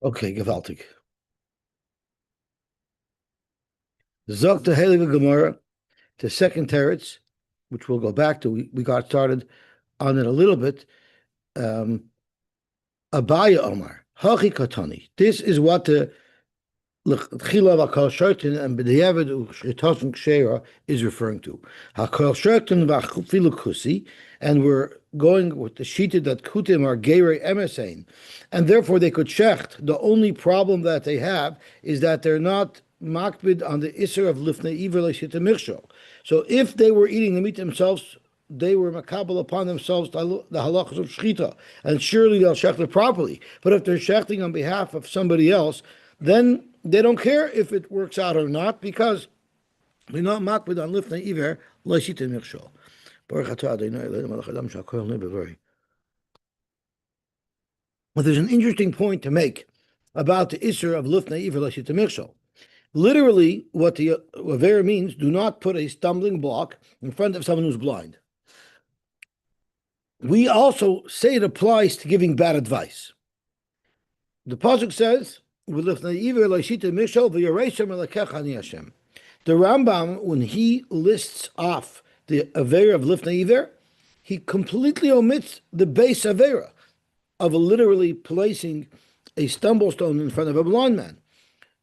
Okay, gewaltig. Zog the Heilige Gemara, the second teretz, which we'll go back to. We got started on it a little bit. Abaya Omar, Hachi Katani. This is what the Chila Vakal Shartin and B'diavad U'Shritasum Kshera is referring to. Hakal Shartin V'Achilu Kusi, and we're going with the shita that Kutim are Geirei Emesain, and therefore they could shecht. The only problem that they have is that they're not makbid on the Isser of Lifnei Iver Leishita Michshol. So if they were eating the meat themselves, they were makabel upon themselves the halachas of shchita, and surely they'll shecht it properly. But if they're shechting on behalf of somebody else, then they don't care if it works out or not, because they're not makbid on Lifnei Iver Leishita Michshol. But there's an interesting point to make about the Isser of Lifnei Iver Leishita Michshol. Literally, what the Avera means, do not put a stumbling block in front of someone who's blind. We also say it applies to giving bad advice. The pasuk says, the Rambam, when he lists off the Avera of Lifnei Iver, he completely omits the base Avera of literally placing a stumble stone in front of a blind man.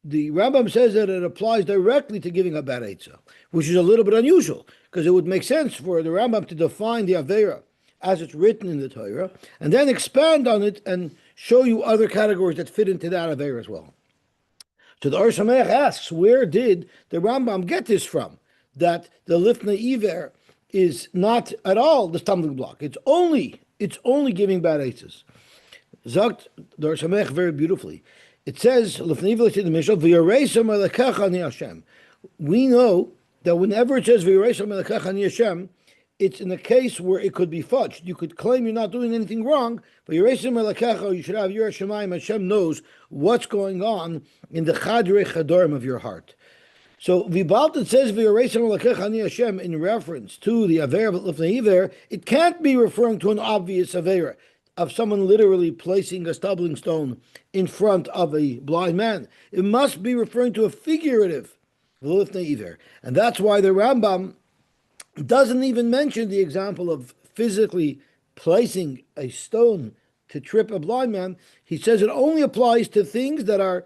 The Rambam says that it applies directly to giving a bad eitzah, which is a little bit unusual, because it would make sense for the Rambam to define the Avera as it's written in the Torah, and then expand on it and show you other categories that fit into that Avera as well. So the Or Sameach asks, where did the Rambam get this from? That the Lifnei Iver is not at all the stumbling block. It's only giving bad eitzahs. Zakt the Or Sameach very beautifully. It says, we know that whenever it says, it's in a case where it could be fudged. You could claim you're not doing anything wrong, but you should have Yireh Shamayim. Hashem knows what's going on in the Chadrei Chadorim of your heart. So Vibalta says Hashem in reference to the Avera of Lifnei Iver. It can't be referring to an obvious Avera of someone literally placing a stumbling stone in front of a blind man. It must be referring to a figurative Lifnei Iver. And that's why the Rambam doesn't even mention the example of physically placing a stone to trip a blind man. He says it only applies to things that are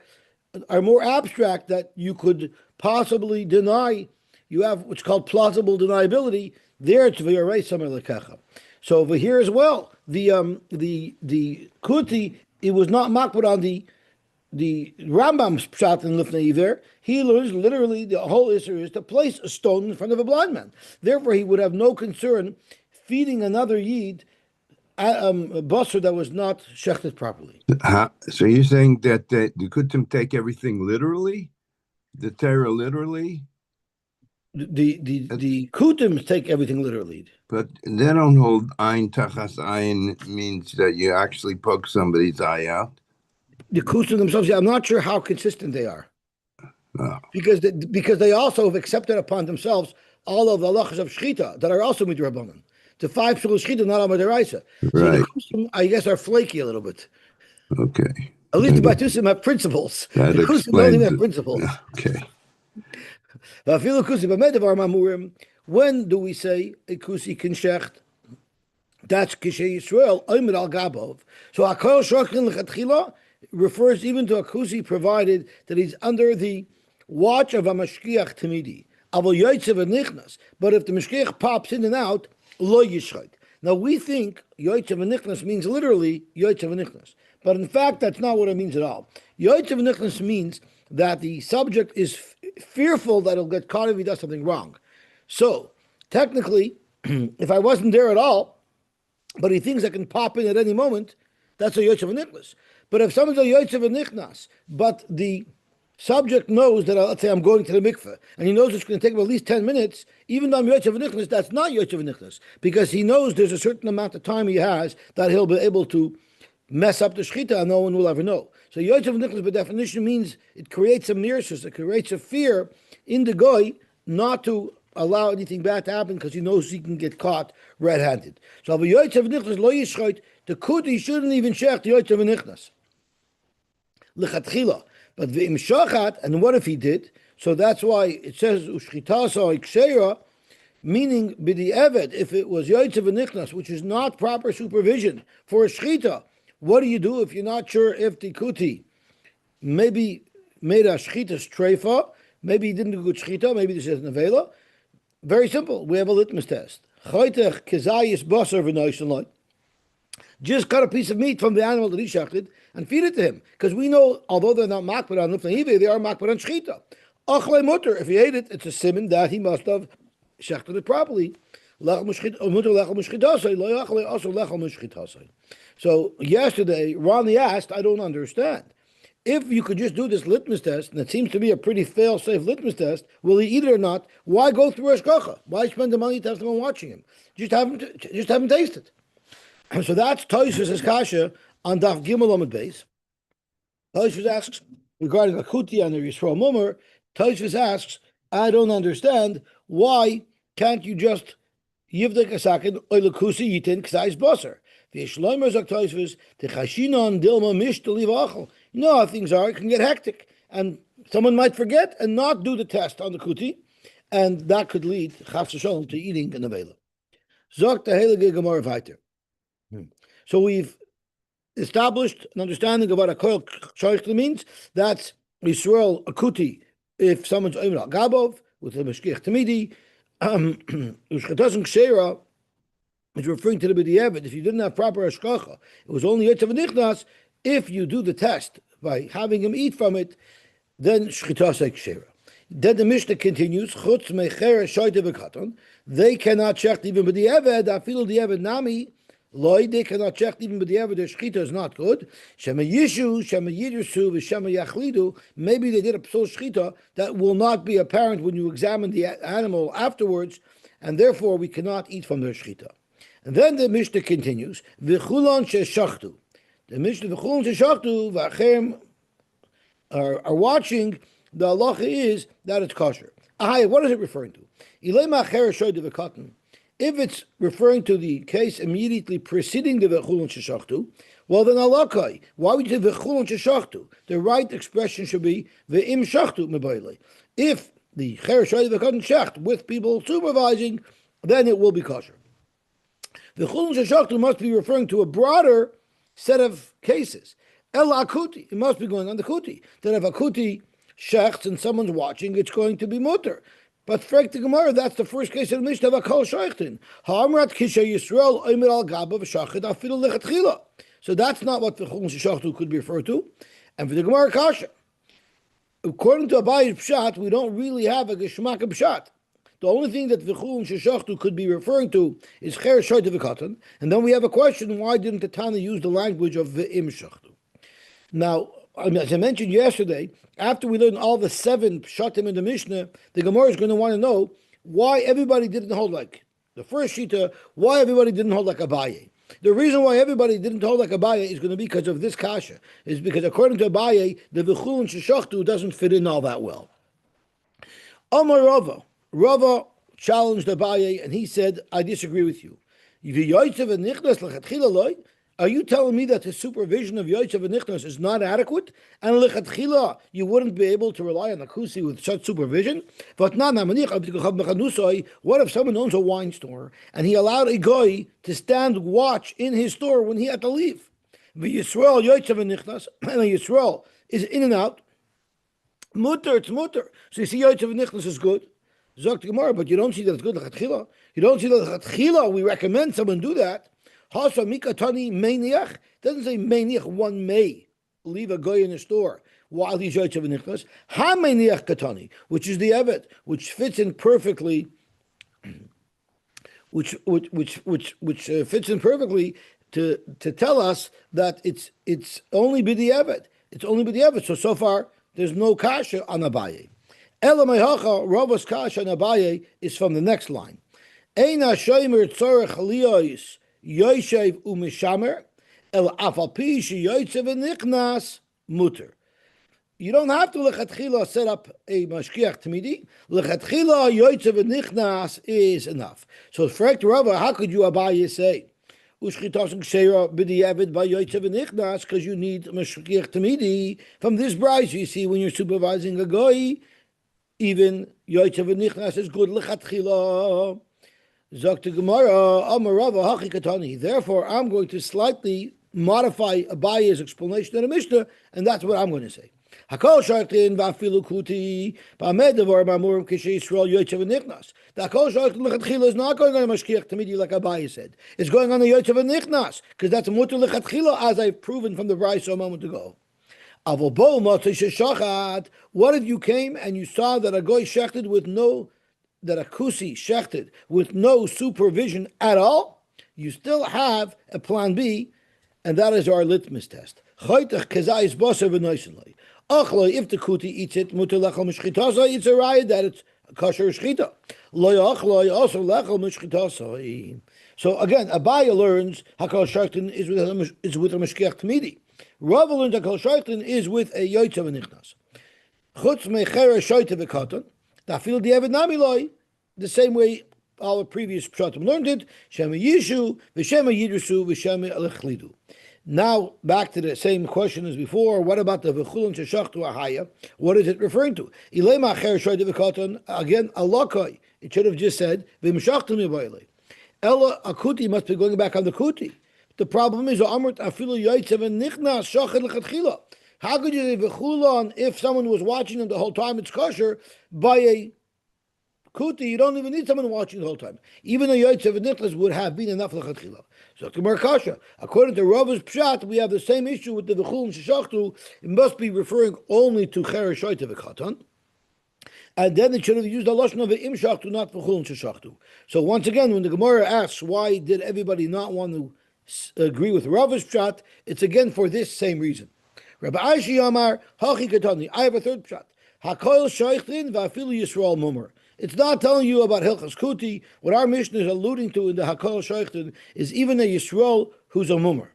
more abstract, that you could possibly deny. You have what's called plausible deniability. There it's v'yarei samer lekecha. So over here as well, the kuti, it was not makbid on the Rambam's Pshatim Lifnei Iver. He learns literally the whole issue is to place a stone in front of a blind man. Therefore, he would have no concern feeding another yid a basar that was not shechted properly. So you're saying that the Kutim take everything literally, the Torah literally? The Kutim take everything literally, but they don't hold ayin tachas ayin means that you actually poke somebody's eye out. The Kutim themselves, I'm not sure how consistent they are, because they also have accepted upon themselves all of the halachas of shchita that are also midrabanan. The 5 psul shchita not midaraisa. Right. So the Kutim, I guess, are flaky a little bit. Okay. At least the Batusim have principles. That the Kutim don't even have principles. Okay. When do we say a kusi can shecht? That's kishay Yisrael oimed al gabov. So akol shochin lechatchila refers even to a kusi provided that he's under the watch of a mashkiach tamidi. Avol yoytzev nichnas. But if the mashkiach pops in and out, lo yishchait. Now we think yoytzev nichnas means literally yoytzev nichnas, but in fact that's not what it means at all. Yoytzev nichnas means that the subject is fearful that he'll get caught if he does something wrong. So, technically, if I wasn't there at all, but he thinks I can pop in at any moment, that's a Yotzev Nichnas. But if someone's a Yotzev Nichnas, but the subject knows that, let's say I'm going to the mikveh, and he knows it's going to take him at least 10 minutes, even though I'm Yotzev Nichnas, that's not Yotzev Nichnas, because he knows there's a certain amount of time he has that he'll be able to mess up the shchita and no one will ever know. So Yotzev Nichnas by definition means it creates a mirsus, it creates a fear in the goy not to allow anything bad to happen because he knows he can get caught red-handed. So Yotzev Nichnas lo yishchot, the kuti shouldn't even shech the Yotzev Nichnas. lechatchila. But v'im shachat, and what if he did? So that's why it says ushchitasa ikshera, meaning b'di'eved, if it was yoytze v'nichnas, which is not proper supervision for a shchita. What do you do if you're not sure if the kuti maybe made a shchita streifa, maybe he didn't do good shchita, maybe this is nevela? Very simple. We have a litmus test. Choitech kezayis basar v'noishenloi. Just cut a piece of meat from the animal that he shechted and feed it to him. Because we know, although they're not makbar on lifnei hive, they are makbar on shchita. Achlei mutter, if he ate it, it's a simon that he must have shechted it properly. So yesterday, Ronnie asked, I don't understand. If you could just do this litmus test, and it seems to be a pretty fail-safe litmus test, will he eat it or not? Why go through hashgacha? Why spend the money to have someone watching him? Just have him taste it. So that's Tosfos' kasha on Daf Gimel Amud Beis. Tosfos asks regarding a kuti and a Yisrael mummer. Tosfos asks, I don't understand why can't you just yivdek a second oilekusi yitin ksais basar. The Shloimer zok Tosfos the chashinon dilma mish to leave achel. You know how things are; it can get hectic, and someone might forget and not do the test on the kuti, and that could lead chas v'sholom to eating an avela. Zok the heilige Gemara weiter. So we've established an understanding of what a koil shoichli means. That's Yisrael akuti if someone's oimer al gabov with a meshkich tamidi. Ushchatasim kshera is referring to the b'di'eved. If you didn't have proper hashgacha, it was only yetzav nichnas. If you do the test by having him eat from it, then shchitasei kshera. Then the Mishnah continues. Chutz mechera shoyte v'katon. They cannot check even b'di'eved. Afilu di'eved nami. They cannot check even with the evidence. Shchita is not good. Shema Yishu, Shema Yidusu, Shema Yachlidu. Maybe they did a psul shchita that will not be apparent when you examine the animal afterwards, and therefore we cannot eat from their shchita. And then the Mishnah continues. V'chulon sheshachtu. The Mishnah v'chulon sheshachtu v'achem are watching. The halacha is that it's kosher. What is it referring to? Ilay ma'acher shoyde v'katan. If it's referring to the case immediately preceding the v'chulon sheshachtu, well then alakai. Why would you say v'chulon sheshachtu? The right expression should be v'im shachtu mebayle. If the cher shoyde v'katan shecht with people supervising, then it will be kosher. V'chulon sheshachtu must be referring to a broader set of cases. El akuti, it must be going on the kuti. That if a kuti shechts and someone's watching, it's going to be mutter. But for the Gemara, that's the first case of the Mishnah of a kol shoichtin. Ha'amrat kisha Yisrael oimer al gaba v'shachet afilu lechatchila. So that's not what the chulon sheshachtu could be referred to. And for the Gemara kasha, according to Abayi's pshat, we don't really have a geshmak of pshat. The only thing that the chulon sheshachtu could be referring to is cher shoyte v'katan. And then we have a question: why didn't the Tana use the language of v'im shachtu? Now, as I mentioned yesterday, after we learn all the 7 Pshatim in the Mishnah, the Gemara is going to want to know why everybody didn't hold like the first Shita, why everybody didn't hold like Abaye. The reason why everybody didn't hold like Abaye is going to be because of this kasha, is because according to Abaye, the v'chulon sheshachtu doesn't fit in all that well. Amar Rava challenged Abaye and he said, I disagree with you. Are you telling me that the supervision of Yosy and Nichnas is not adequate? And lechatchila, you wouldn't be able to rely on a kusi with such supervision? What if someone owns a wine store and he allowed a guy to stand watch in his store when he had to leave? Yisrael Yosy and Nichnas, and Yisrael is in and out. Mutter, it's mutter. So you see Yosy and Nichnas is good. Zok Gemara, but you don't see that it's good lechatchila. You don't see that lechatchila. We recommend someone do that. Hasa mikatani meiniach doesn't say meiniach. One may leave a guy in a store while he's yoytze v'nichnas. Ha meiniach katani, which is the evet, which fits in perfectly, which fits in perfectly to tell us that it's only b'di evet. It's only b'di evet. So far there's no kasha on Abaye. Ela mehacha Rava's kasha on Abaye is from the next line. Eina shomer tzorech liyos Yoshev u'mishamer el afal pi sheyoytze v'nichnas muter. You don't have to lechatchila set up a mashkiach tamidi. Lechatchila yoytze v'nichnas is enough. So, for Rava, how could you Abaye say Ushchitas and Ksera b'diavad by Yotze v'nichnas, because you need Mashgiach Tamidi. From this brayso, you see, when you're supervising a goy, even Yotze v'nichnas is good lechatchila. Zok Gemara, Amarava Hachi Katani. Therefore, I'm going to slightly modify Abaye's explanation of the Mishnah, and that's what I'm going to say. Hakol Shartin v'afilu kuti ba'medavar ba'murim k'shei Yisrael Yotze v'nichnas. The Hakol Shartin lechatchila is not going on a Mashgiach Tamidi like Abaye said. It's going on the Yotze v'nichnas, because that's a mutter lechatchila, as I've proven from the brayso a moment ago. What if you came and you saw that a goy shechted with no, that a kusi shechted with no supervision at all? You still have a plan B, and that is our litmus test. If the kuti eats it, muter lechol mishchitasa, it's a raya that it's kosher shchita. Also lechol mishchitasa. So again, Abaye learns Hakol Shartin is with a Mashgiach Tamidi. Rava learns Hakol Shartin is with a Yotze v'nichnas. Chutz mecher shoyte v'katan. Dafil di'evet nami loy. The same way our previous Pshatim learned it. Shema yishu v'shema yidrusu v'shema elechlidu. Now back to the same question as before. What about the v'chulin sheshachtu ahaya? What is it referring to? Ilay ma'acher shoyte v'katan. Again, alakai. It should have just said v'mshachtu mi'bayilei. Ella akuti must be going back on the kuti. The problem is amrit afilu Yotze v'nichnas shachad lechatchila. How could you say v'chulon if someone was watching them the whole time? It's kosher. By a kuti, you don't even need someone watching the whole time. Even a Yotze v'nichnas would have been enough lechatchila. So Gemara kasha. According to Rava's pshat, we have the same issue with the v'chulon sheshachtu. It must be referring only to cheresh shoyte v'katan. And then it should have used the lashon of im shachtu, not v'chulon sheshachtu. So once again, when the Gemara asks why did everybody not want to agree with Rava's pshat, it's again for this same reason. Rabbi Ashi Amar Hachi Katani. I have a third pshat. Hakol Shaychin v'afilu Yisrael Mumar. It's not telling you about Hilchas Kuti. What our Mishna is alluding to in the Hakol Shaychin is even a Yisrael who's a Mumar.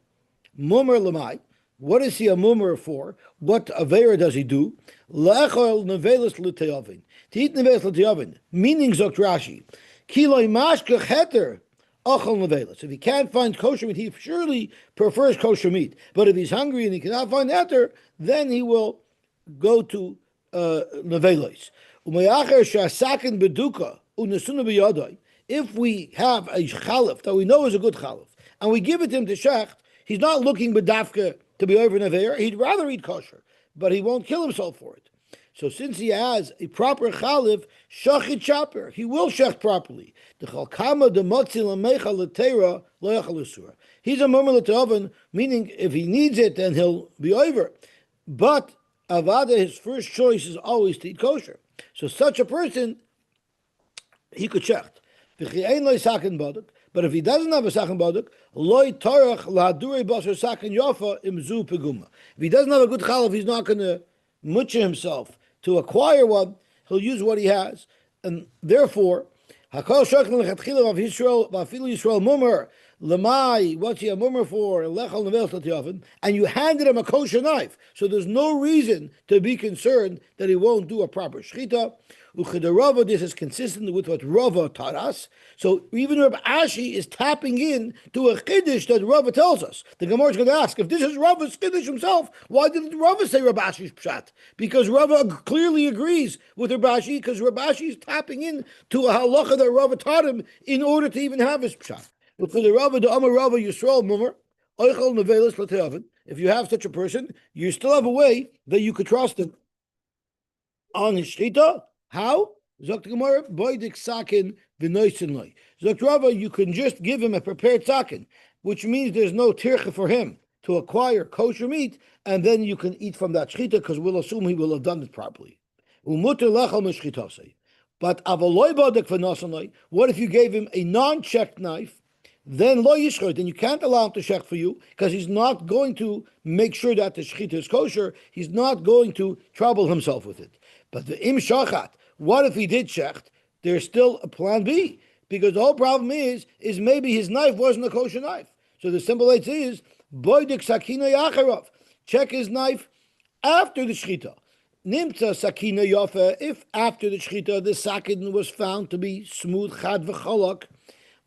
Mumar Lamai. What is he a Mumar for? What Avera does he do? Lechol Nevelis L'Te'avin. To eat Nevelis L'Te'avin. Meaning Zok Rashi. Kiloi Mashkech Heter. If he can't find kosher meat, he surely prefers kosher meat. But if he's hungry and he cannot find heter, then he will go to nevelos. If we have a chalif that we know is a good chalif, and we give it to him to shecht, he's not looking bedafka to be over neveir. He'd rather eat kosher, but he won't kill himself for it. So since he has a proper chalif, shachit chaper, he will shecht properly. The chalkama the motzi lamecha letera loyachalisura. He's a murmur l'teoven, meaning if he needs it, then he'll be over. But avada, his first choice is always to eat kosher. So such a person, he could shecht. But if he doesn't have a sakin baduk, loy tarach lahadurei basar sakin yafa imzu peguma. If he doesn't have a good chalif, he's not going to mutcha himself to acquire one. He'll use what he has, and therefore, hakol shakhin lechatchila of Yisrael v'afilu Yisrael mumar lemai. What's he a mumar for? Lechol nevel tatiyavin, and you handed him a kosher knife, so there's no reason to be concerned that he won't do a proper shchita. Rava, this is consistent with what Rava taught us. So even Rabbi Ashi is tapping in to a chiddush that Rava tells us. The Gemara is going to ask, if this is Rava's chiddush himself, why didn't Rava say Rabbi Ashi's pshat? Because Rava clearly agrees with Rabbi Ashi, because Rabbi Ashi is tapping in to a halacha that Rava taught him in order to even have his pshat. But for the Rava, the Amar Rava Yisrael Mumar, Oichel Nevelis L'Te'avin, if you have such a person, you still have a way that you could trust him on his shchita. How? Zokt Gemara, boidik sakin v'noisin loy. Zokt Rava, you can just give him a prepared sakin, which means there's no tircha for him to acquire kosher meat, and then you can eat from that shchita, because we'll assume he will have done it properly. Umuter lechal mishchitosei. But avaloy bodik v'noisin loy. What if you gave him a non-checked knife? Then lo yishchot, then you can't allow him to shecht for you, because he's not going to make sure that the shchita is kosher. He's not going to trouble himself with it. But the im shachat, what if he did shecht? There's still a plan B, because the whole problem is maybe his knife wasn't a kosher knife. So the simple answer is boidik sakina yacharov. Check his knife after the shchita. Nimtza sakina yafa. If after the shchita the sakin was found to be smooth chad v'cholak,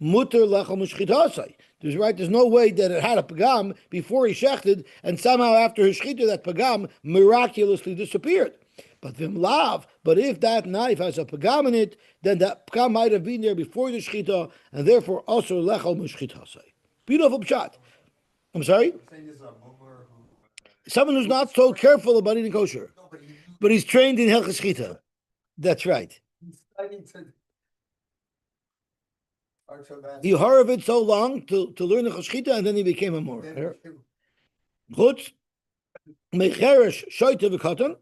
muter lechol mishchitasai. There's no way that it had a pagam before he shechted, and somehow after his shechita, that pagam miraculously disappeared. But if that knife has a pagam in it, then that pagam might have been there before the shechita, and therefore also lechal mushchita. Beautiful pshat. I'm sorry? Someone who's not so careful about eating kosher, but he's trained in hilchos shechita. That's right. He heard of it so long to learn the chashchita, and then he became a mor. Chutz mecheresh shoyte v'katan.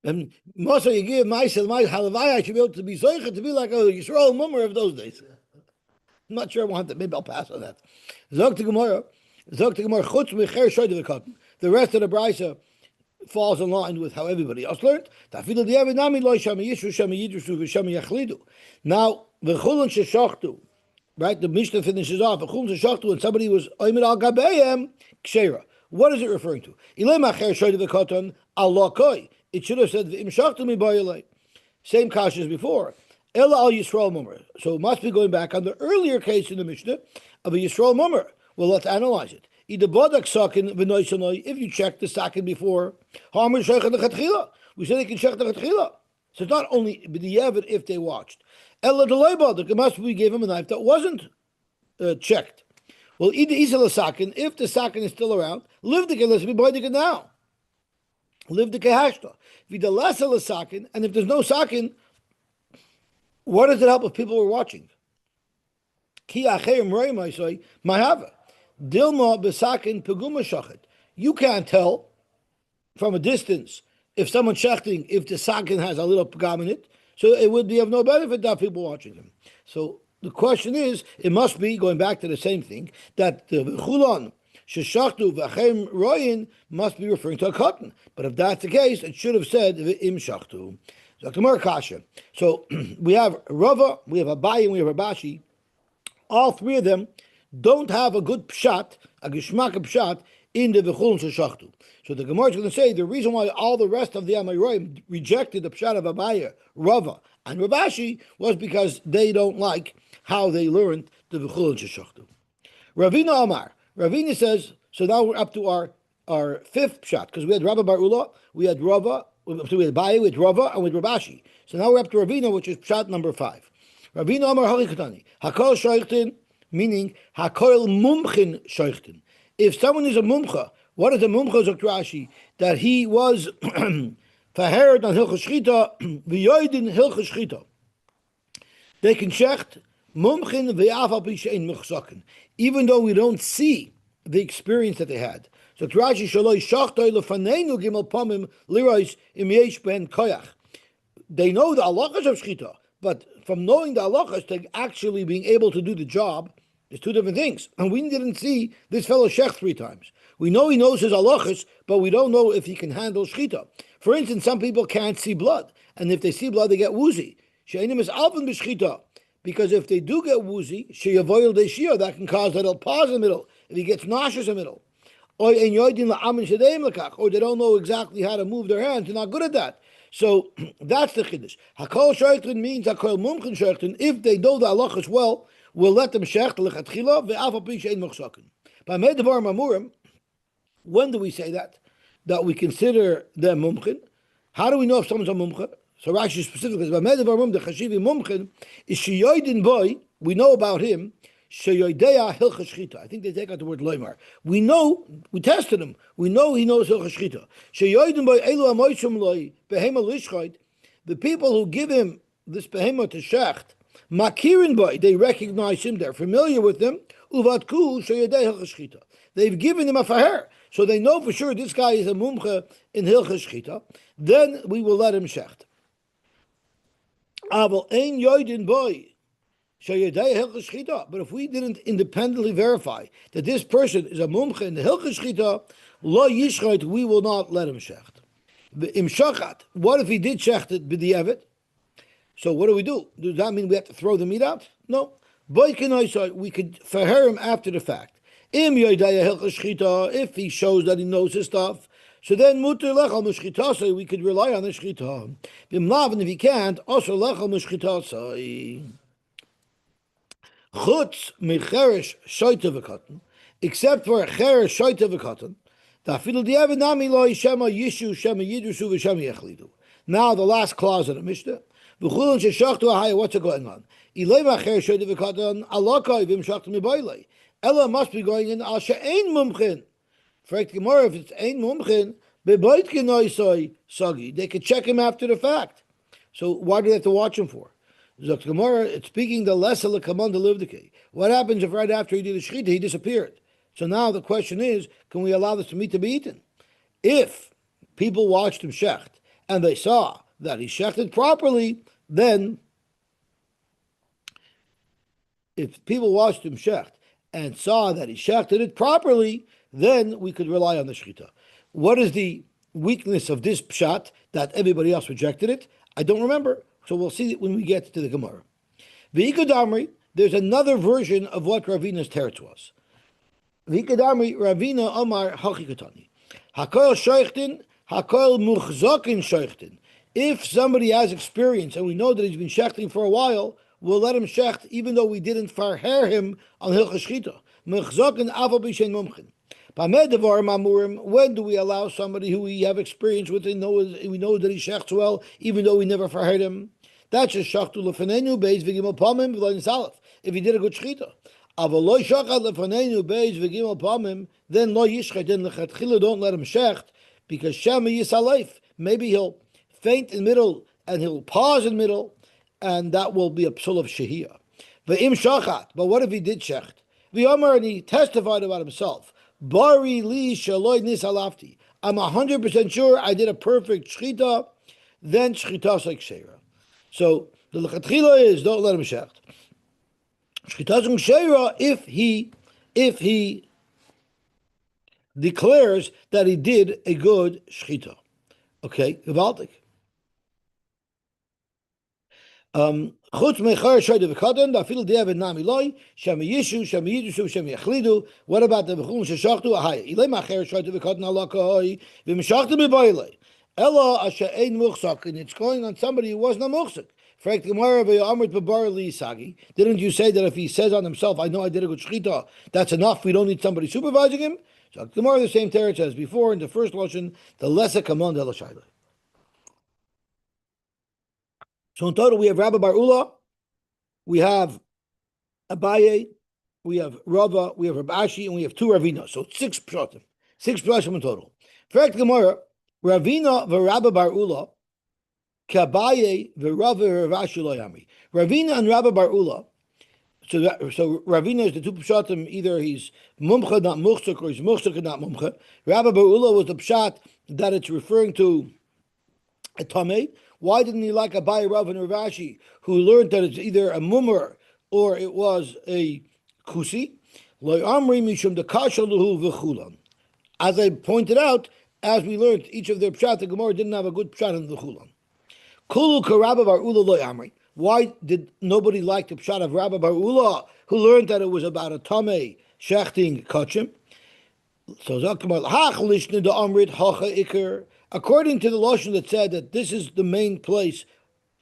And Moshe, you give my halavai, I should be able to be zoicha, to be like a Yisrael mummer of those days. I'm not sure I want that. Maybe I'll pass on that. Zog to Gemara, chutz mecheresh shoyte v'katan. The rest of the brisa falls in line with how everybody else learned. Now, the Chullin sheshachtu, right? The Mishna finishes off. And somebody was oimed al gabeim kshera. What is it referring to? It should have said same kash as before. Ella al Yisrael mummer. So it must be going back on the earlier case in the Mishnah of a Yisrael mummer. Well, let's analyze it. If you check the sakin before, we said they can check the chetchila. So it's not only b'diavad if they watched. Ella the must we gave him a knife that wasn't checked. Well, if the sakin is still around, live the let's be buying it now. Live the kehashta. If sakin, and if there's no sakin, what does it help if people were watching? Ki achayim roim I say mahava. Dilma besakin peguma shachet. You can't tell from a distance if someone's shechting if the sakin has a little pagam in it. So it would be of no benefit that people watching them. So the question is, it must be going back to the same thing that the chulon sheshachtu v'achem royin must be referring to a cotton. But if that's the case, it should have said v'im shachtu. So we have Rava, we have Abaye, and we have Rabashi. All three of them don't have a good pshat, a geshmak pshat, in the V'chulin Sheshachtu. So the Gemara is going to say the reason why all the rest of the Amoraim rejected the pshat of Abaye, Rava, and Rabashi was because they don't like how they learned the V'chulin Sheshachtu. Ravina Amar. Ravina says, so now we're up to our fifth pshat, because we had Rabba Bar Ula, we had Rava, so we had Abaye with Rava, and with Rabashi. So now we're up to Ravina, which is pshat number 5. Ravina Amar Halikatani. Hakol Shoichtin, meaning Hakol Mumchin Shoichtin. If someone is a mumcha, what is a mumcha, Zok Rashi? That he was fahered on Hilchos Shchita, v'yoidin Hilchos Shchita. They can shecht mumchin v'afal pishein muchsakin, even though we don't see the experience that they had. So Rashi shaloi shachtoi lefaneinu gimel pamim lirois im yesh ben koyach. They know the halachas of shchita, but from knowing the halachas to actually being able to do the job, there's two different things. And we didn't see this fellow shech 3 times. We know he knows his halachas, but we don't know if he can handle shchita. For instance, some people can't see blood, and if they see blood, they get woozy. She'enim is alvin b'shchita, because if they do get woozy, she'yavoyel de'shia, that can cause that he'll pause in the middle, if he gets nauseous in the middle. Or they don't know exactly how to move their hands, they're not good at that. So that's the chiddush. Hakol shoychtin means hakol mumchin shoychtin. If they know the halachas well, we'll let them shecht lechatchila ve'afal pi she'ein machsakin. By medavar mamurim, when do we say that? That we consider them mumchin. How do we know if someone's a mumchin? So Rashi specifically says, by medavar mum the chashivi mumchin is sheyoidin boy. We know about him. Sheyoidea hilchas shchita. I think they take out the word loymar. We know, we tested him. We know he knows hilchas shchita. Sheyoidin boy elu amoyshum loy behema lishchait. The people who give him this behema to shecht, makirin boy, they recognize him. They're familiar with him. Uvatku sheyoidea hilchas shchita. They've given him a faher, so they know for sure this guy is a mumcha in hilchas shchita. Then we will let him shecht. Aval ein yoidin boy. But if we didn't independently verify that this person is a mumcha in the hilchos shchita, lo yishchait, we will not let him shecht. Im shachat, what if he did shecht it b'di'evet? So what do we do? Does that mean we have to throw the meat out? No. We could faher him after the fact. Im yoidaya hilchos shchita, if he shows that he knows his stuff, so then muter lechal mushchita, we could rely on the shchita. Bim lav, and if he can't, also lechal mushchita. Chutz mecheresh shoyte v'katan, except for cheresh shoyte v'katan, dafilu di'evet nami lo shema yishu shema yidrusu v'shema yechlidu. Now the last clause of the Mishnah. V'chulun sheshachtu ahaya, what's going on? Ilay macheresh shoyte v'katan, alakai v'im shachtu mibaylei. Ella must be going in al she'ein mumchin. Fragt Gemara, if it's ein mumchin, beboit kenoisoi sagi, they could check him after the fact. So why do they have to watch him for? Zok Gemara, it's speaking the lesser lekaman to live the key. What happens if right after he did the shechita, he disappeared? So now the question is, can we allow this meat to be eaten? If people watched him shecht and they saw that he shechted properly, then if people watched him shecht and saw that he shechted it properly, then we could rely on the shechita. What is the weakness of this pshat that everybody else rejected it? I don't remember. So we'll see it when we get to the Gemara. V'ikadamri, there's another version of what Ravina's teretz was. V'ikadamri, Ravina Omar Hachikatani. Hakoil shoichtin, hakoil muchzokin shoichtin. If somebody has experience and we know that he's been shechting for a while, we'll let him shecht even though we didn't farher him on Hilchas Shechita. Muchzokin aval b'shen mumchin. When do we allow somebody who we have experience with and we know that he shechts well, even though we never farheard him? That's just shachtu lefenenu beis v'gimel pamim v'lo salaf. If he did a good shechita, aval lo shachat lefenenu beis v'gimel pamim, then lo yishchet, then lechatchila don't let him shecht because shema yisalef. Maybe he'll faint in the middle and he'll pause in the middle, and that will be a psul of shehiyah. V'im shachat, but what if he did shecht? V'yomer, and he testified about himself. Bari li shaloi nisalafti. I'm 100% sure I did a perfect shchita. Then shchita's like sheira. So the lechatchila is don't let him shecht. Shchita's like sheira if he declares that he did a good shchita. Okay, gewaltig. Chutz mechar shoyde v'katan, dafil di'evet nami loy, shem yishu, shem yidushu, shem yechlidu. What about the v'chum sheshachtu ahaya? Ilay macher shoyde v'katan alakoi, v'meshachtu b'boylei. Ella asher ein muchsak, and it's going on somebody who wasn't a muchsak. Fragt Gemara v'yamrit b'bar li sagi. Didn't you say that if he says on himself, I know I did a good shechita, that's enough, we don't need somebody supervising him? So Gemara, the same teretz as before, in the first lotion, the lesser command ela shaila. So in total, we have Rabbi Bar Ula, we have Abaye, we have Rava, we have Rabbi Ashi, and we have two Ravina. So 6 Pshatim. 6 Pshatim in total. Fact Gemara, Ravina v'Rabbi Bar Ula, Kabaye v'Rava v'Rav Ashi lo yamri. Ravina and Rabbi Bar Ula, so Ravina is the two Pshatim, either he's Mumcha, not Muchzak, or he's Muchzak, not Mumcha. Rabbi Bar Ula was the Pshat that it's referring to a Tameh. Why didn't he like Abaye, Rav, and Rav Ashi, who learned that it's either a mummer or it was a kusi? As I pointed out, as we learned, each of their pshat, the Gemara didn't have a good pshat in the chulan. Kulu karabba bar ula lo amri. Why did nobody like the pshat of Rabbi Bar Ula, who learned that it was about a tameh shechting kachim? So Zakmal hachlishne the amrit hacha ikar. According to the Lashon that said that this is the main place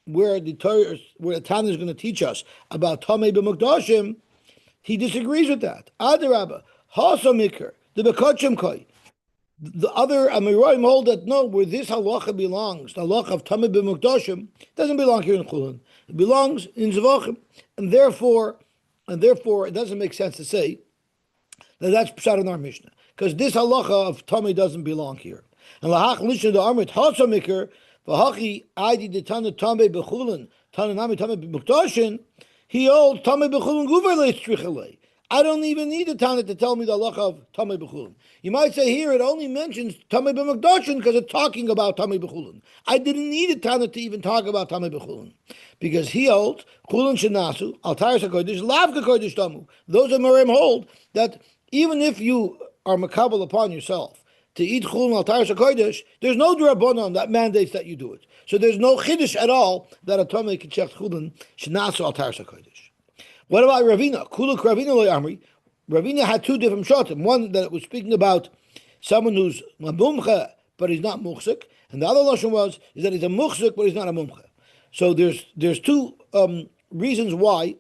where the Tana is going to teach us about Tamei b'Mukdashim, he disagrees with that. Adarabba, Hasamikar, the Bekachim Koi. The other Amiroim hold that no, where this halacha belongs, the halacha of Tamei b'Mukdashim, doesn't belong here in Chullin. It belongs in Zvachim, and therefore, it doesn't make sense to say that that's Pshat in our Mishnah, because this halacha of Tamei doesn't belong here. And lahach lishna the armit hasamikar v'hachi adi the tana tamei bechulin tana nami tamei b'mukdashin. He holds tamei bechulin guver leitzrichalei. I don't even need the tana to tell me the halacha of tamei bechulin. You might say here it only mentions tamei b'mukdashin because it's talking about tamei bechulin. I didn't need a tana to even talk about tamei bechulin because he holds chulin shenasu al taras hakodesh lavka kodesh tamu. Those Amorim hold that even if you are makabel upon yourself to eat chulin al taras hakodesh, there's no drabanan that mandates that you do it. So there's no chiddush at all that a tamei can check chulin shenasu al taras hakodesh. What about Ravina? Kuluk Ravina lo yamri. Ravina had two different shatim. One that it was speaking about someone who's a mumcha but he's not muchzik, and the other lashon is that he's a muchzik but he's not a mumcha. So there's two reasons why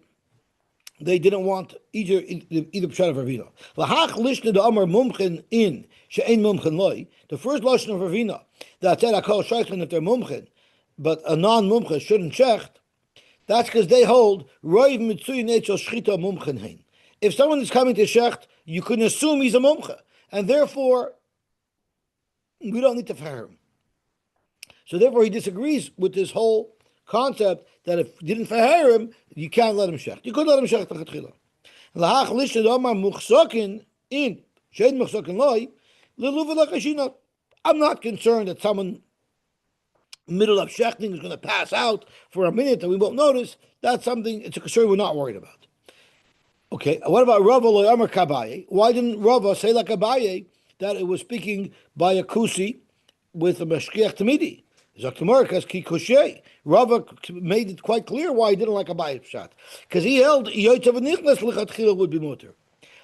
they didn't want either Pshat of Ravina. Lahach lishna the Amar Mumchen in she'ein Mumchen loy. The first lashon of Ravina that said Akol Shaychin if they're Mumchen, but a non-Mumchen shouldn't shecht. That's because they hold Roiv Mitzui Nechel Shchita Mumchen Hein. If someone is coming to shecht, you can assume he's a Mumche, and therefore we don't need to fire him. So therefore he disagrees with this whole concept that if you didn't fire him, you can't let him shecht. You could let him shecht l'chatchila. Lahach lishad omar muchsokin in shed muchsokin loy leluva l'kashina. I'm not concerned that someone middle of shechting is going to pass out for a minute and we won't notice. That's something, it's a concern we're not worried about. Okay, what about Rava loy amar kabaye? Why didn't Rava say like Abaye that it was speaking by a kusi with a mashkiach tamidi? Rava made it quite clear why he didn't like Abaye's pshat, because he held Yosy v'nichnas l'chatchila would be muter.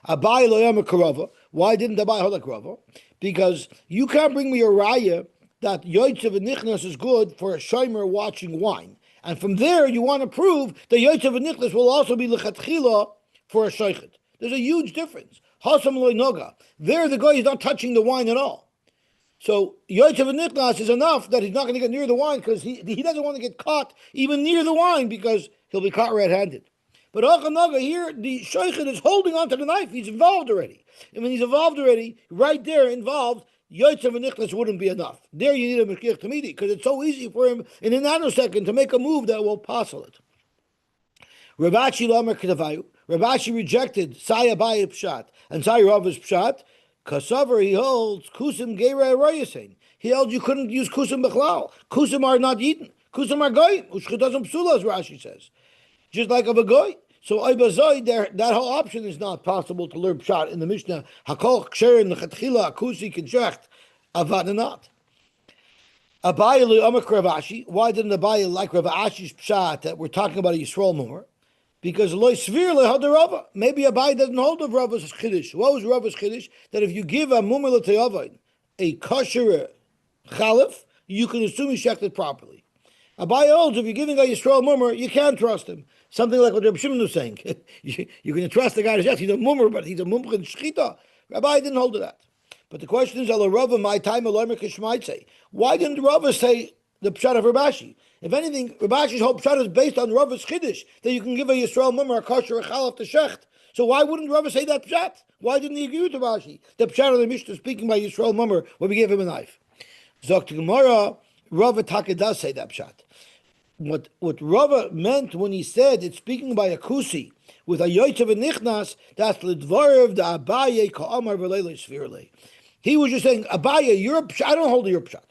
Abaye lo yama karava. Why didn't Abaye hold like Rava? Because you can't bring me a raya that Yosy v'nichnas is good for a shomer watching wine, and from there you want to prove that Yosy v'nichnas will also be l'chatchila for a shoichet. There's a huge difference. Hasam loy noga. There the guy is not touching the wine at all. So Yosy v'nichnas is enough that he's not going to get near the wine because he doesn't want to get caught even near the wine because he'll be caught red-handed. But Achanaga here, the shoichet is holding onto the knife. He's involved already. And when he's involved already, right there involved, Yosy v'nichnas wouldn't be enough. There you need a meshkiach tamidi because it's so easy for him in a nanosecond to make a move that will passel it. Ravashi Lamer Kedavayu. Ravashi rejected Sai Abaye pshat and Sai Rava's pshat. Kasavar he holds kusim geirei royasein. He held you couldn't use kusim bechlal. Kusim are not eaten. Kusim are goyim. Ushchitazim psula, as Rashi says, just like of a goy. So Oibazoi, that whole option is not possible to learn pshat in the Mishnah. Hakol ksherin lechatchila kusi kinshach avad not. Abaye lu amak Ravashi. Why didn't Abaye like Ravashi's pshat that we're talking about a Yisrael more? Because loy svir lehad Rava. Maybe Abaye doesn't hold of Rava's chiddush. What was Rava's chiddush? That if you give a mumar l'teyavayin a kosher chalif, you can assume he shechted properly. Abaye holds if you're giving a Yisrael mumar, you can't trust him. Something like what Reb Shimon was saying. You're going to trust the guy to shecht. He's a mumar, but he's a mumar in shchita. Abaye didn't hold to that. But the question is, Ala Rava, my time, why didn't Rava say the pshat of Rabashi? If anything, Rabashi's whole pshat is based on Rava's chiddush that you can give a Yisrael mumar a kosher a chalaf to shecht. So why wouldn't Rava say that pshat? Why didn't he agree with Rabashi? The pshat of the Mishna speaking by Yisrael mumar when we gave him a knife. Zok to Gemara, Rava Taka does say that pshat. What Rava meant when he said it's speaking by a kusi with a Yosy v'nichnas, that's l'dvarav the Abaye ka'amar v'leilei svirlei. He was just saying, Abaye, you're a pshat. I don't hold your pshat.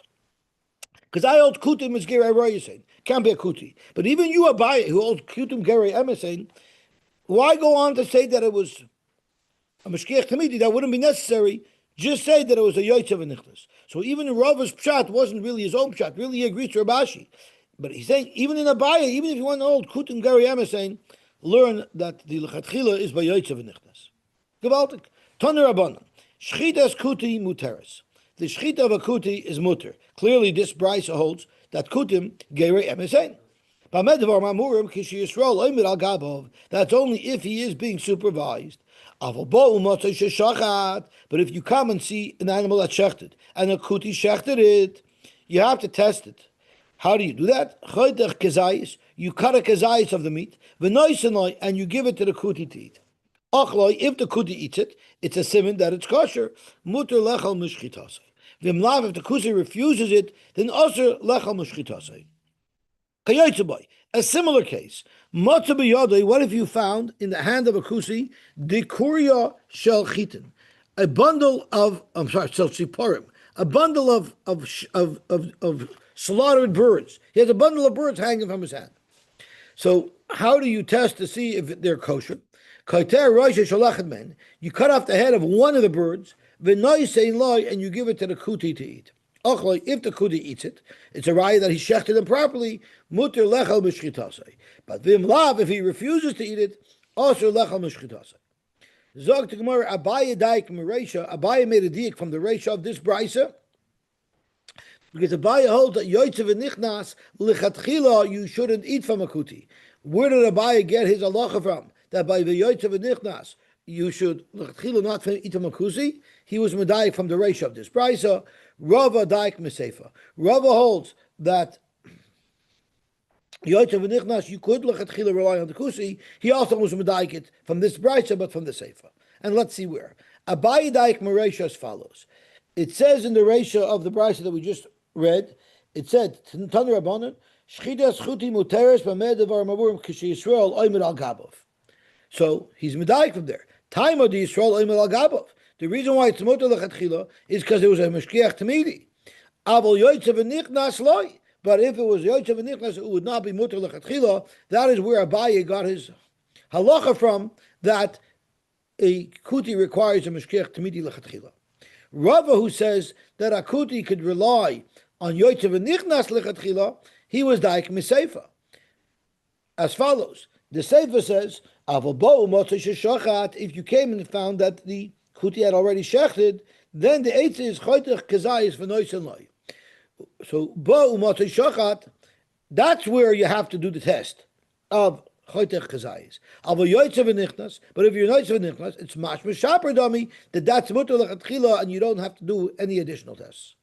Because I hold kutim as gerei royasein. Can't be a kuti. But even you, Abaye, who holds kutim gerei emesein, why go on to say that it was a meshkiach tamidi? That wouldn't be necessary. Just say that it was a Yosy v'nichnas. So even Rava's pshat wasn't really his own pshat. Really, he agrees to Rabashi. But he's saying, even in Abaye, even if you want to hold kutim gerei emesein, learn that the lechatchila is by Yosy v'nichnas. Gewaltig. Toner Rabbanan. Shchitas kuti muteres. The shchita of a kuti is muter. Clearly, this brisa holds that kutim gerei emesein. That's only if he is being supervised. But if you come and see an animal that's shechted and a kuti shechted it, you have to test it. How do you do that? You cut a kezayis of the meat, and you give it to the kuti to eat. If the kuti eats it, it's a siman that it's kosher. Muter lechal mishchitasei. V'imlav, if the kuti refuses it, then also lechal mishchitasei. Kayotzabai, a similar case. Matzah b'yadei, what if you found in the hand of a kusi dikuria shel chitin, a bundle of shel siparim, a bundle of slaughtered birds. He has a bundle of birds hanging from his hand. So how do you test to see if they're kosher? You cut off the head of one of the birds, and you give it to the kuti to eat. If the kuti eats it, it's a raya that he shechted them properly. Muter lechal mishchitasei. But if he refuses to eat it, also lechal mishchitasei. Zog to Gemara, Abaye daik mereisha. Abaye made a diak from the reisha of this brisa, because Abaye holds that Yosy v'nichnas lichatchila you shouldn't eat from a kuti. Where did Abaye get his halacha from? that by the Yoytze v'nichnas you should not eat a makusi. He was medayik from the ratio of this brisa. Rava daik mesefa. Rava holds that Yoytze v'nichnas you could lechatchila rely on the kusi. He also was medayik it from this brisa, but from the sefa. And let's see where. Abayi daik meresha as follows. It says in the ratio of the brisa that we just read. It said Tanu Rabbanan Shchidas Chuti Muteres B'Med Devar Mavurim Kishi Yisrael Oimed Al Gabov. So he's medayik from there. Time of the Yisrael Oimed Al Gabov. The reason why it's muter lechatchila is because there was a meshkiach tamidi. Aval Yoytze v'nichnas loy. But if it was Yoytze v'nichnas, it would not be muter lechatchila. That is where Abaye got his halacha from, that a kuti requires a meshkiach tamidi lechatchila. Rava, who says that a kuti could rely on Yoytze v'nichnas lechatchila, he was daik miseifa. As follows: the seifa says, "Aval bo motzei sheshachat." If you came and found that the kuti had already shechted, then the eitzah is choytech kezayis v'noisen loy. So bo motzei shachat, that's where you have to do the test of choytech kezayis. Aval Yoytze v'nichnas, but if you're Yoytze v'nichnas, it's mashma shaper dummy that's muter lechatchila, and you don't have to do any additional tests.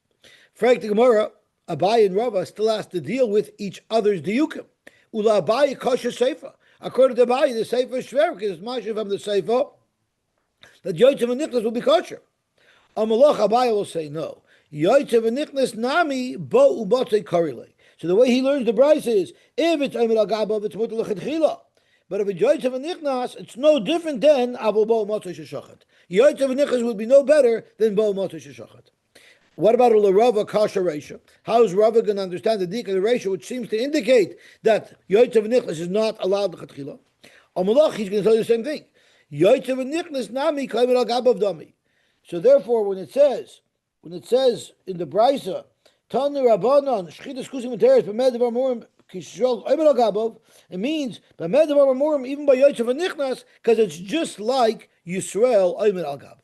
Frank the Gemara, Abaye and Rava still has to deal with each other's diyukim. Ula Abaye kosher seifa. According to Abaye, the seifa is shver because it's mashma from the seifa that Yoytze v'nichnas will be kosher. Amalach Abaye will say no. Yoytze v'nichnas nami bo ubotzei karile. So the way he learns the brayse is if it's Omer al Gabav, it's muter lechatchila. But if it's Yoytze v'nichnas, it's no different than Abel bo motzei sheshachat. Yoytze v'nichnas would be no better than bo motzei sheshachat. What about a Rava kasha ratio? How is Rava going to understand the dik of the ratio, which seems to indicate that Yoytze v'nichnas is not allowed lechatchila? Amalach, he's going to tell you the same thing. Yoytze v'nichnas nami kaimer al gabav dami. So therefore, when it says in the brisa, Tanu Rabbanan shchitas kusim uteres b'med devar morim kishol kaimer al gabav, it means b'med devar morim even by Yoytze v'nichnas, because it's just like Yisrael kaimer al gabav.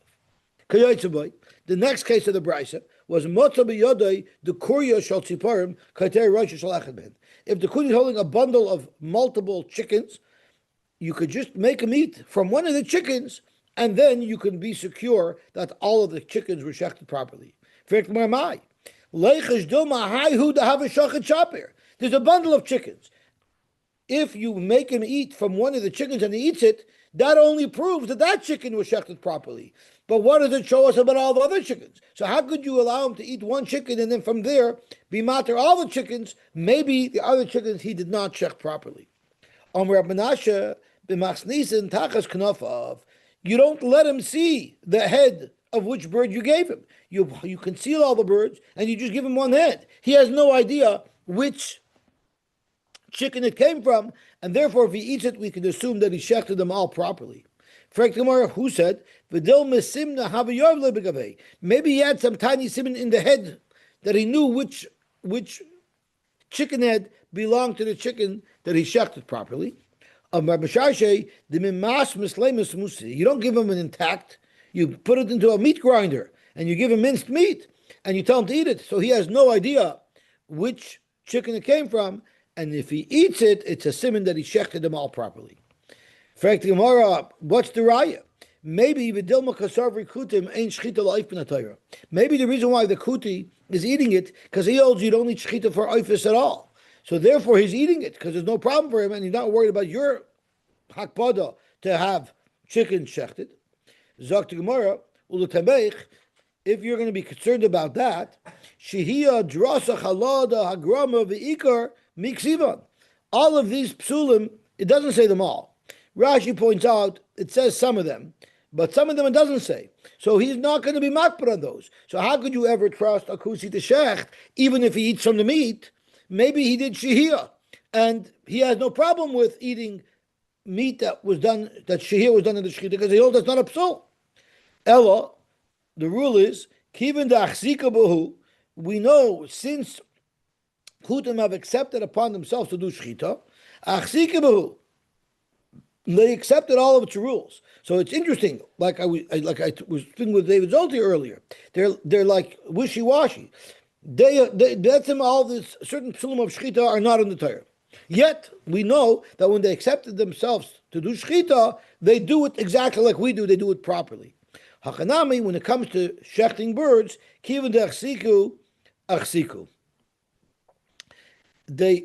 Kayoytze boy. The next case of the brisa was Motza b'yodai the kurya shal tziparim kater rosh shal echad ben. If the kuti is holding a bundle of multiple chickens, you could just make them eat from one of the chickens, and then you can be secure that all of the chickens were shechted properly. There's a bundle of chickens. If you make him eat from one of the chickens and he eats it, that only proves that that chicken was shechted properly. But what does it show us about all the other chickens? So how could you allow him to eat one chicken and then from there be matter all the chickens? Maybe the other chickens he did not shecht properly. You don't let him see the head of which bird you gave him. You conceal all the birds and you just give him one head. He has no idea which chicken it came from, and therefore if he eats it, we can assume that he shechted them all properly. Frank Gemara, who said, maybe he had some tiny simon in the head that he knew which chicken head belonged to the chicken that he shechted properly. You don't give him an intact, you put it into a meat grinder and you give him minced meat and you tell him to eat it. So he has no idea which chicken it came from, and if he eats it, it's a simon that he shechted them all properly. Frank the Gemara, what's the raya? Maybe the reason why the kuti is eating it because he holds you don't need shchita for oifis at all. So therefore he's eating it because there's no problem for him and he's not worried about your hakpada to have chicken shechted. Zok the Gemara, if you're going to be concerned about that, shehiyah drasa chalada hagrama ve'ikar miksivan. All of these psulim, it doesn't say them all. Rashi points out, it says some of them, but some of them it doesn't say. So he's not going to be makbar on those. So how could you ever trust a kusi to shecht, even if he eats from the meat? Maybe he did shehiyah, and he has no problem with eating meat that shehiyah was done in the shechita, because he holds that's not a psul. Ella, the rule is, kiven da'achzika b'hu, we know since kutim have accepted upon themselves to do shechita, achzika b'hu, they accepted all of its rules. So it's interesting. Like I was speaking with David Zolti earlier. They're like wishy-washy. That's them all. This certain psulim of shechita are not in the Torah. Yet we know that when they accepted themselves to do shechita, they do it exactly like we do. They do it properly. Hachanami, when it comes to shechting birds, kivin de'achsiku, achsiku.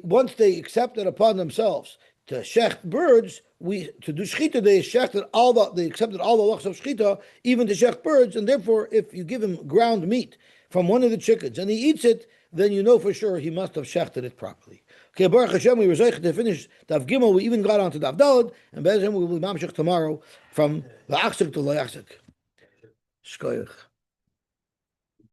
Once they accepted upon themselves to shecht birds, to do shechita, they accepted all the lachs of shechita, even to shecht birds, and therefore, if you give him ground meat from one of the chickens and he eats it, then you know for sure he must have shechted it properly. Okay, Baruch Hashem, we were zeicher to finish Daf Gimel. We even got on to Daf Daled, and Be'ez Hashem we will be mamshech tomorrow from the Achzik to the Achzik. Shkoyach.